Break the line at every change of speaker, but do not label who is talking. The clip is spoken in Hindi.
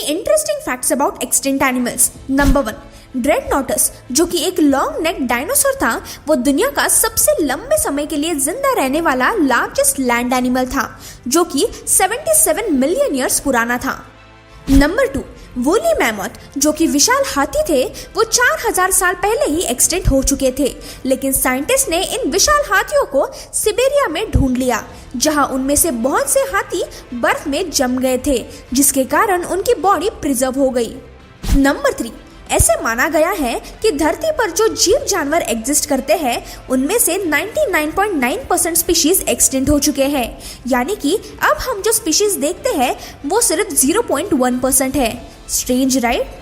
Interesting facts about extinct animals. Number 1, ड्रेडनोटस, जो कि एक लॉन्ग नेक डायनासोर था, वो दुनिया का सबसे लंबे समय के लिए जिंदा रहने वाला लार्जेस्ट लैंड एनिमल था, जो कि 77 मिलियन ईयर्स पुराना था। नंबर 2, वूली मैमोथ, जो कि विशाल हाथी थे, वो 4000 साल पहले ही एक्सटिंक्ट हो चुके थे, लेकिन साइंटिस्ट ने इन विशाल हाथियों को सिबेरिया में ढूंढ लिया, जहां उनमें से बहुत से हाथी बर्फ में जम गए थे, जिसके कारण उनकी बॉडी प्रिजर्व हो गई। नंबर 3, ऐसे माना गया है कि धरती पर जो जीव जानवर एग्जिस्ट करते हैं, उनमें से 99.9% स्पीशीज एक्सटिंक्ट हो चुके हैं, यानी कि अब हम जो स्पीशीज देखते हैं वो सिर्फ 0.1% है। Strange right?